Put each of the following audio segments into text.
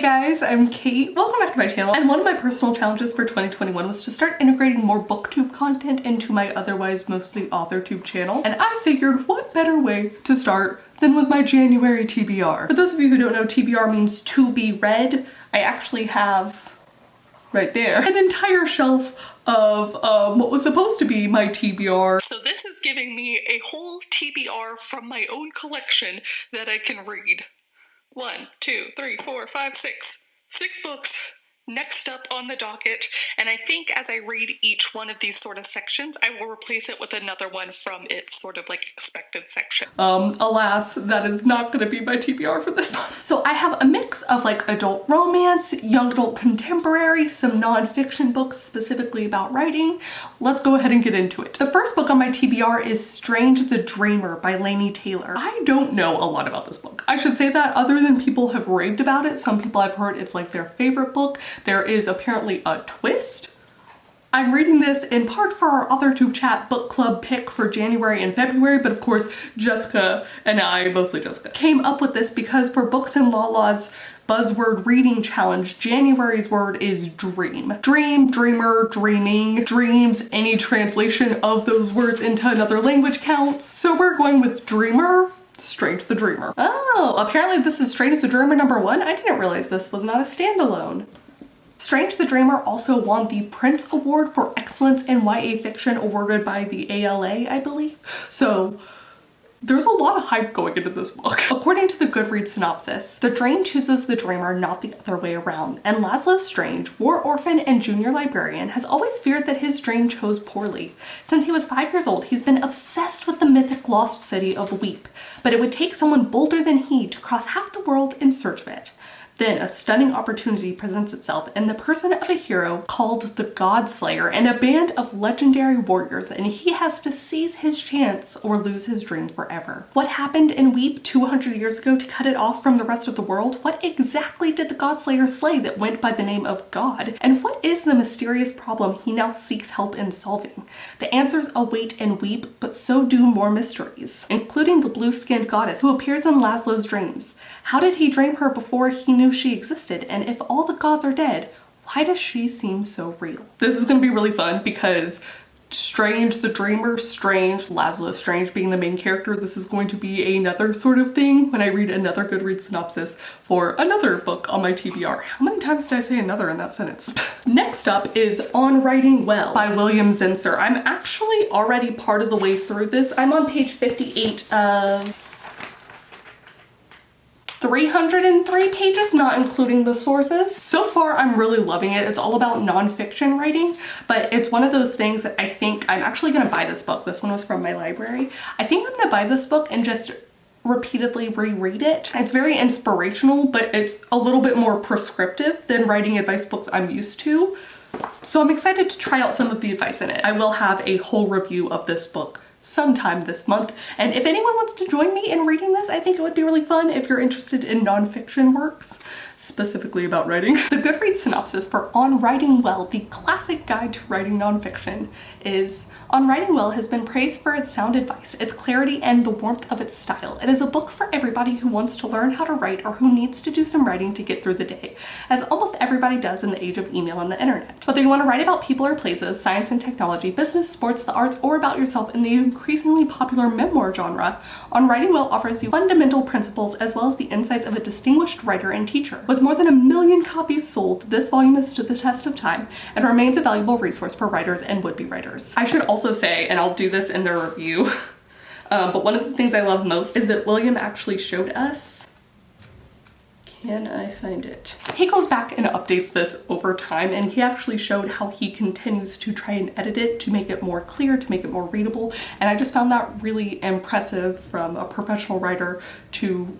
guys, I'm Kate. Welcome back to my channel. And one of my personal challenges for 2021 was to start integrating more booktube content into my otherwise mostly authortube channel. And I figured what better way to start than with my January TBR. For those of you who don't know, TBR means to be read. I actually have right there an entire shelf of what was supposed to be my TBR. So this is giving me a whole TBR from my own collection that I can read. 1, 2, 3, 4, 5, 6. 6 books next up on the docket, and I think as I read each one of these sort of sections, I will replace it with another one from its sort of like expected section. Alas, that is not gonna be my TBR for this month. So I have a mix of like adult romance, young adult contemporary, some nonfiction books specifically about writing. Let's go ahead and get into it. The first book on my TBR is Strange the Dreamer by Laini Taylor. I don't know a lot about this book. I should say that other than people have raved about it. Some people I've heard it's like their favorite book. There is apparently a twist. I'm reading this in part for our AuthorTube chat book club pick for January and February, but of course Jessica and I, mostly Jessica, came up with this because for Books and Lala's buzzword reading challenge, January's word is dream. Dream, dreamer, dreaming, dreams, any translation of those words into another language counts. So we're going with dreamer. Strange the Dreamer. Oh, apparently this is Strange the Dreamer #1. I didn't realize this was not a standalone. Strange the Dreamer also won the Prince Award for Excellence in YA Fiction awarded by the ALA, I believe. So there's a lot of hype going into this book. According to the Goodreads synopsis, the dream chooses the dreamer, not the other way around, and Laszlo Strange, war orphan and junior librarian, has always feared that his dream chose poorly. Since he was 5 years old, he's been obsessed with the mythic lost city of Weep, but it would take someone bolder than he to cross half the world in search of it. Then a stunning opportunity presents itself in the person of a hero called the Godslayer and a band of legendary warriors, and he has to seize his chance or lose his dream forever. What happened in Weep 200 years ago to cut it off from the rest of the world? What exactly did the Godslayer slay that went by the name of God? And what is the mysterious problem he now seeks help in solving? The answers await in Weep, but so do more mysteries, including the blue-skinned goddess who appears in Laszlo's dreams. How did he dream her before he knew she existed? And if all the gods are dead, why does she seem so real? This is gonna be really fun because Strange the Dreamer, Strange, Laszlo Strange being the main character, this is going to be another sort of thing when I read another Goodreads synopsis for another book on my TBR. How many times did I say another in that sentence? Next up is On Writing Well by William Zinsser. I'm actually already part of the way through this. I'm on page 58 of 303 pages, not including the sources. So far, I'm really loving it. It's all about nonfiction writing, but it's one of those things that I think I'm actually gonna buy this book. This one was from my library. I think I'm gonna buy this book and just repeatedly reread it. It's very inspirational, but it's a little bit more prescriptive than writing advice books I'm used to. So I'm excited to try out some of the advice in it. I will have a whole review of this book sometime this month, and if anyone wants to join me in reading this, I think it would be really fun if you're interested in nonfiction works, specifically about writing. The Goodreads synopsis for On Writing Well, the classic guide to writing nonfiction, is On Writing Well has been praised for its sound advice, its clarity, and the warmth of its style. It is a book for everybody who wants to learn how to write or who needs to do some writing to get through the day, as almost everybody does in the age of email and the internet. Whether you want to write about people or places, science and technology, business, sports, the arts, or about yourself in the increasingly popular memoir genre, On Writing Well offers you fundamental principles as well as the insights of a distinguished writer and teacher. With more than 1 million copies sold, this volume has stood the test of time and remains a valuable resource for writers and would-be writers. I should also say, and I'll do this in the review, but one of the things I love most is that William actually showed us. Can I find it? He goes back and updates this over time, and he actually showed how he continues to try and edit it to make it more clear, to make it more readable, and I just found that really impressive from a professional writer to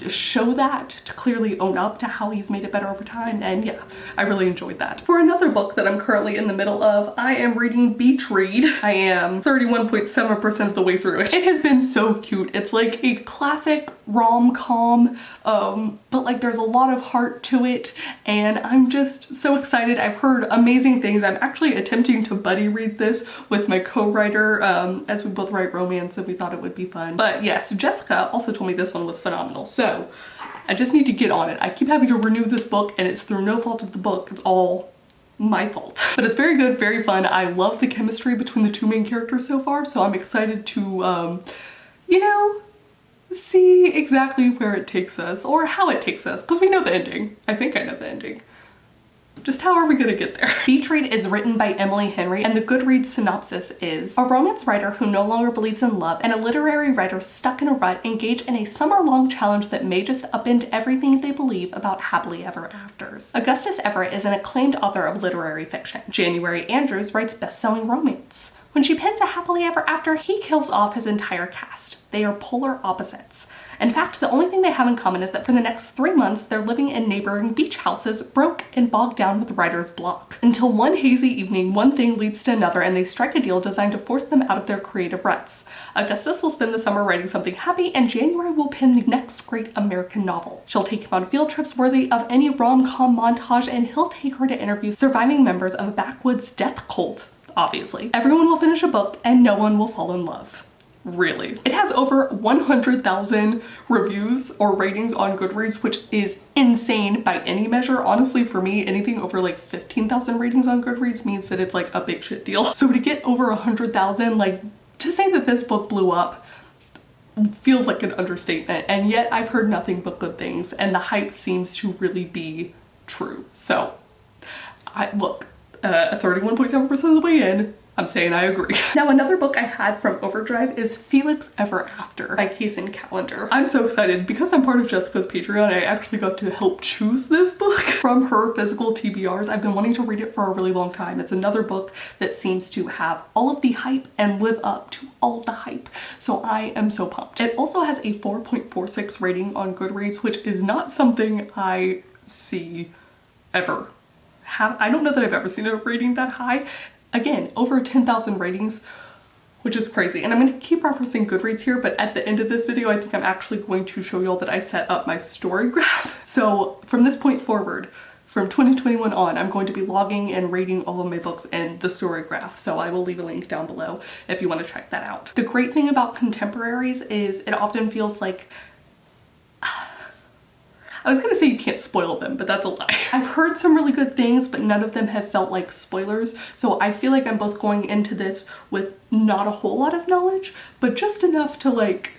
show that, to clearly own up to how he's made it better over time, and yeah, I really enjoyed that. For another book that I'm currently in the middle of, I am reading Beach Read. I am 31.7% of the way through it. It has been so cute. It's like a classic rom-com, but like there's a lot of heart to it, and I'm just so excited. I've heard amazing things. I'm actually attempting to buddy read this with my co-writer, as we both write romance and we thought it would be fun. But yes, Jessica also told me this one was phenomenal. So I just need to get on it. I keep having to renew this book and it's through no fault of the book. It's all my fault. But it's very good, very fun. I love the chemistry between the two main characters so far, so I'm excited to, you know, see exactly where it takes us or how it takes us, because we know the ending. I think I know the ending. Just how are we gonna get there? Beach Read is written by Emily Henry, and the Goodreads synopsis is: a romance writer who no longer believes in love and a literary writer stuck in a rut engage in a summer-long challenge that may just upend everything they believe about happily ever afters. Augustus Everett is an acclaimed author of literary fiction. January Andrews writes best-selling romance. When she pens a happily ever after, he kills off his entire cast. They are polar opposites. In fact, the only thing they have in common is that for the next 3 months, they're living in neighboring beach houses, broke and bogged down with writer's block. Until one hazy evening, one thing leads to another and they strike a deal designed to force them out of their creative ruts. Augustus will spend the summer writing something happy, and January will pen the next great American novel. She'll take him on field trips worthy of any rom-com montage, and he'll take her to interview surviving members of a backwoods death cult. Obviously. Everyone will finish a book and no one will fall in love. Really. It has over 100,000 reviews or ratings on Goodreads, which is insane by any measure. Honestly, for me, anything over like 15,000 ratings on Goodreads means that it's like a big shit deal. So to get over 100,000, like, to say that this book blew up feels like an understatement, and yet I've heard nothing but good things, and the hype seems to really be true. So, look, 31.7% of the way in, I'm saying I agree. Now, another book I had from Overdrive is Felix Ever After by Caitlin Calendar. I'm so excited. Because I'm part of Jessica's Patreon, I actually got to help choose this book from her physical TBRs. I've been wanting to read it for a really long time. It's another book that seems to have all of the hype and live up to all of the hype. So I am so pumped. It also has a 4.46 rating on Goodreads, which is not something I see ever. I don't know that I've ever seen a rating that high. Again, over 10,000 ratings, which is crazy. And I'm going to keep referencing Goodreads here, but at the end of this video, I think I'm actually going to show y'all that I set up my story graph. So from this point forward, from 2021 on, I'm going to be logging and rating all of my books in the story graph. So I will leave a link down below if you want to check that out. The great thing about contemporaries is it often feels like, I was gonna say you can't spoil them, but that's a lie. I've heard some really good things, but none of them have felt like spoilers. So I feel like I'm both going into this with not a whole lot of knowledge, but just enough to like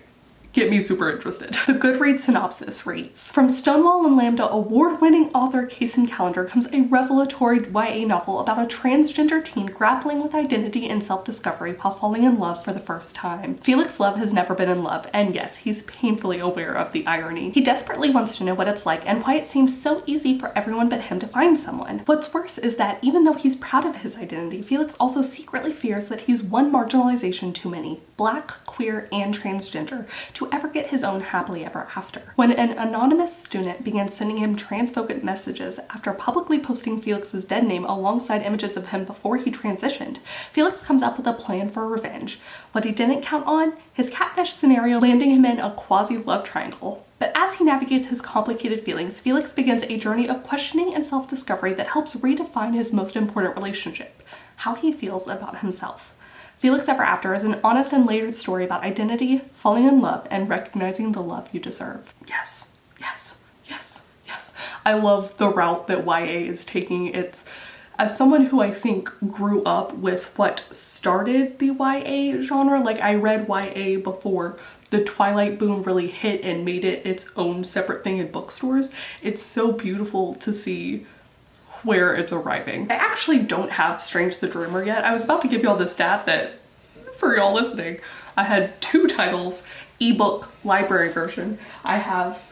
get me super interested. The Goodreads synopsis reads: from Stonewall and Lambda award-winning author Caitlin Calendar comes a revelatory YA novel about a transgender teen grappling with identity and self-discovery while falling in love for the first time. Felix Love has never been in love, and yes, he's painfully aware of the irony. He desperately wants to know what it's like and why it seems so easy for everyone but him to find someone. What's worse is that even though he's proud of his identity, Felix also secretly fears that he's one marginalization too many, Black, queer, and transgender, to ever get his own happily ever after. When an anonymous student began sending him transphobic messages after publicly posting Felix's dead name alongside images of him before he transitioned, Felix comes up with a plan for revenge. What he didn't count on? His catfish scenario landing him in a quasi-love triangle. But as he navigates his complicated feelings, Felix begins a journey of questioning and self-discovery that helps redefine his most important relationship: how he feels about himself. Felix Ever After is an honest and layered story about identity, falling in love, and recognizing the love you deserve. Yes, yes, yes, yes. I love the route that YA is taking. It's, as someone who I think grew up with what started the YA genre, like I read YA before the Twilight boom really hit and made it its own separate thing in bookstores. It's so beautiful to see where it's arriving. I actually don't have Strange the Dreamer yet. I was about to give y'all the stat that, for y'all listening, I had 2 titles, ebook library version. I have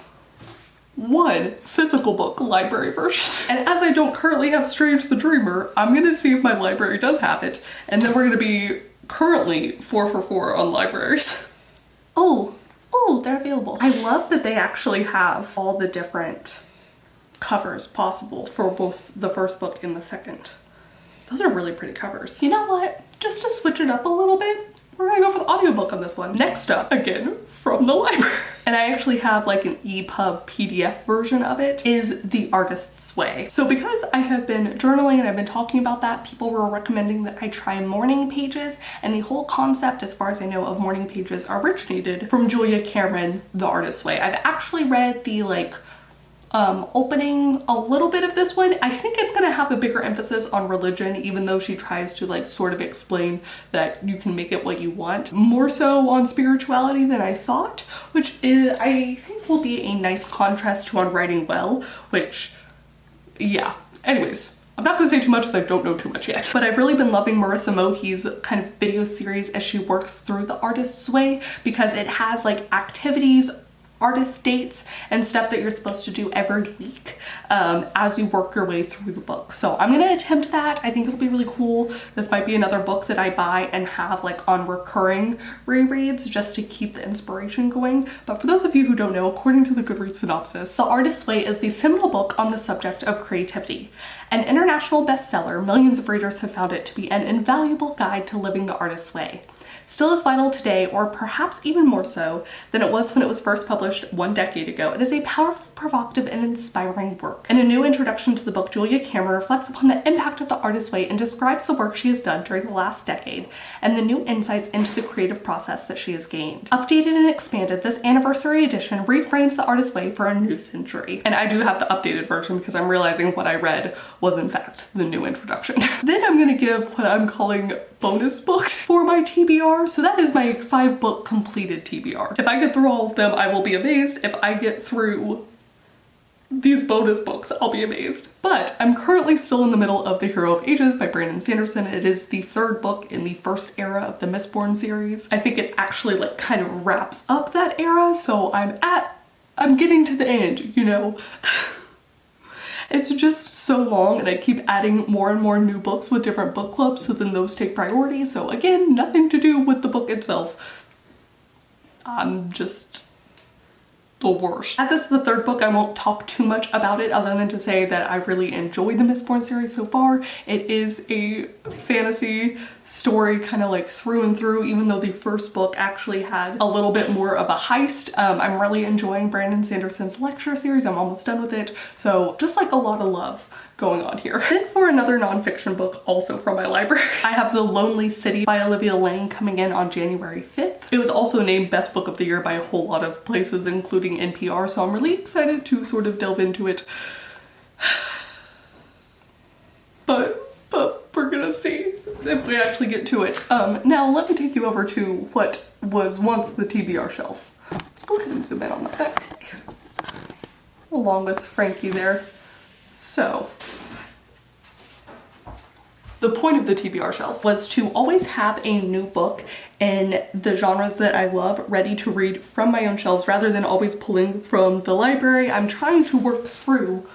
1 physical book library version. And as I don't currently have Strange the Dreamer, I'm gonna see if my library does have it. And then we're gonna be currently 4 for 4 on libraries. Oh, they're available. I love that they actually have all the different covers possible for both the first book and the second. Those are really pretty covers. You know what? Just to switch it up a little bit, we're gonna go for the audiobook on this one. Next up, again, from the library. And I actually have like an EPUB PDF version of it, is The Artist's Way. So because I have been journaling and I've been talking about that, people were recommending that I try morning pages, and the whole concept, as far as I know, of morning pages originated from Julia Cameron, The Artist's Way. I've actually read the like opening a little bit of this one. I think it's gonna have a bigger emphasis on religion, even though she tries to like sort of explain that you can make it what you want. More so on spirituality than I thought, which is, I think will be a nice contrast to on writing well, which, yeah. Anyways, I'm not gonna say too much because I don't know too much yet. But I've really been loving Marissa Mohi's kind of video series as she works through The Artist's Way, because it has like activities, artist dates, and stuff that you're supposed to do every week as you work your way through the book. So I'm gonna attempt that. I think it'll be really cool. This might be another book that I buy and have like on recurring rereads just to keep the inspiration going. But for those of you who don't know, according to the Goodreads synopsis, The Artist's Way is the seminal book on the subject of creativity. An international bestseller, millions of readers have found it to be an invaluable guide to living the artist's way. Still as vital today, or perhaps even more so, than it was when it was first published 1 decade ago, it is a powerful, provocative, and inspiring work. In a new introduction to the book, Julia Cameron reflects upon the impact of The Artist's Way and describes the work she has done during the last decade and the new insights into the creative process that she has gained. Updated and expanded, this anniversary edition reframes The Artist's Way for a new century. And I do have the updated version because I'm realizing what I read was in fact the new introduction. Then I'm gonna give what I'm calling bonus books for my TBR. So that is my 5-book completed TBR. If I get through all of them, I will be amazed. If I get through these bonus books, I'll be amazed. But I'm currently still in the middle of The Hero of Ages by Brandon Sanderson. It is the 3rd book in the first era of the Mistborn series. I think it actually like kind of wraps up that era, so I'm getting to the end, you know. It's just so long and I keep adding more and more new books with different book clubs, so then those take priority. So again, nothing to do with the book itself. I'm just the worst. As this is the 3rd book, I won't talk too much about it other than to say that I really enjoyed the Mistborn series so far. It is a fantasy story kind of like through and through, even though the 1st book actually had a little bit more of a heist. I'm really enjoying Brandon Sanderson's lecture series. I'm almost done with it. So just like a lot of love going on here. Then for another nonfiction book also from my library, I have The Lonely City by Olivia Lang coming in on January 5th. It was also named Best Book of the Year by a whole lot of places, including NPR, so I'm really excited to sort of delve into it. But we're gonna see if we actually get to it. Now let me take you over to what was once the TBR shelf. Let's go ahead and zoom in on that back. Along with Frankie there. So, the point of the TBR shelf was to always have a new book in the genres that I love ready to read from my own shelves rather than always pulling from the library. I'm trying to work through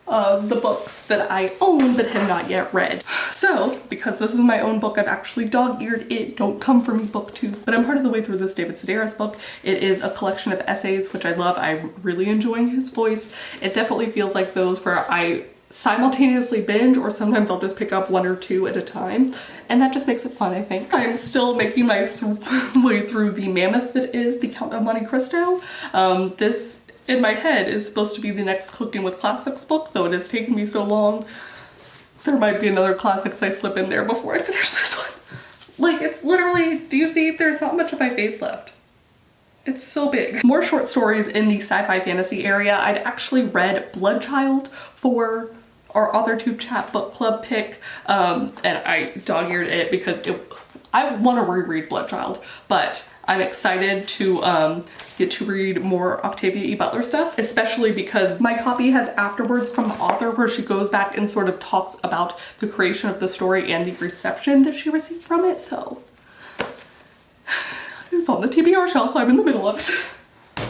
the books that I own but have not yet read. So, because this is my own book, I've actually dog-eared it. Don't come for me, booktube. But I'm part of the way through this David Sedaris book. It is a collection of essays, which I love. I'm really enjoying his voice. It definitely feels like those where I simultaneously binge, or sometimes I'll just pick up 1 or 2 at a time. And that just makes it fun, I think. I'm still making my way through the mammoth that is The Count of Monte Cristo. This in my head is supposed to be the next Cooking with Classics book, though it has taken me so long. There might be another classics I slip in there before I finish this one. Like, it's literally, do you see? There's not much of my face left. It's so big. More short stories in the sci-fi fantasy area. I'd actually read Bloodchild for our AuthorTube chat book club pick, and I dog-eared it because I want to reread Bloodchild, but I'm excited to get to read more Octavia E. Butler stuff, especially because my copy has afterwards from the author where she goes back and sort of talks about the creation of the story and the reception that she received from it, so it's on the TBR shelf. I'm in the middle of it.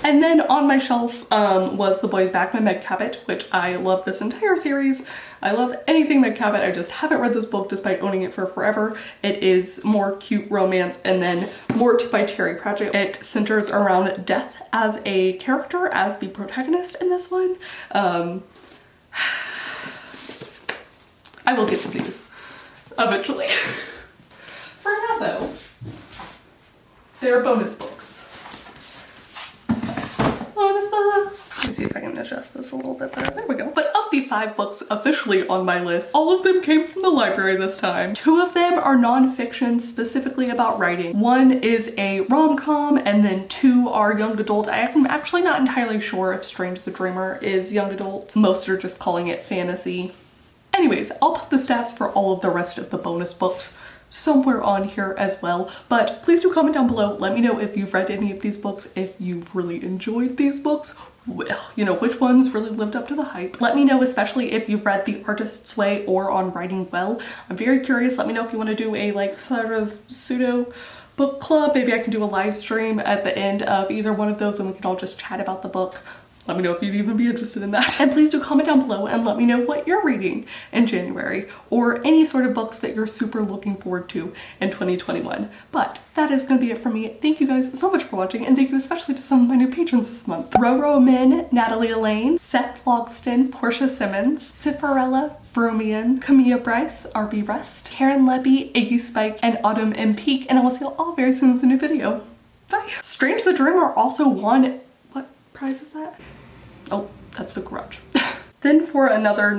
And then on my shelf was The Boys Back by Meg Cabot, which I love this entire series. I love anything Meg Cabot. I just haven't read this book despite owning it for forever. It is more cute romance and then more by Terry Pratchett. It centers around death as a character, as the protagonist in this one. I will get to these eventually. For now though, they're bonus books. bonus books. Let me see if I can adjust this a little bit better. There we go. But of the 5 books officially on my list, all of them came from the library this time. 2 of them are nonfiction, specifically about writing. 1 is a rom-com, and then 2 are young adult. I am actually not entirely sure if Strange the Dreamer is young adult. Most are just calling it fantasy. Anyways, I'll put the stats for all of the rest of the bonus books somewhere on here as well, but please do comment down below. Let me know if you've read any of these books, if you've really enjoyed these books, well, you know, which ones really lived up to the hype. Let me know especially if you've read The Artist's Way or On Writing Well. I'm very curious. Let me know if you want to do a like sort of pseudo book club. Maybe I can do a live stream at the end of either one of those and we can all just chat about the book. Let me know if you'd even be interested in that. And please do comment down below and let me know what you're reading in January or any sort of books that you're super looking forward to in 2021. But that is gonna be it for me. Thank you guys so much for watching, and thank you especially to some of my new patrons this month. Roro Min, Natalie Elaine, Seth Logston, Portia Simmons, Cifarella, Vromian, Camilla Bryce, RB Rest, Karen Levy, Iggy Spike, and Autumn M. Peak, and I will see you all very soon with a new video. Bye. Strange the Dreamer also won, what prize is that? Oh, that's The Grudge. Then for another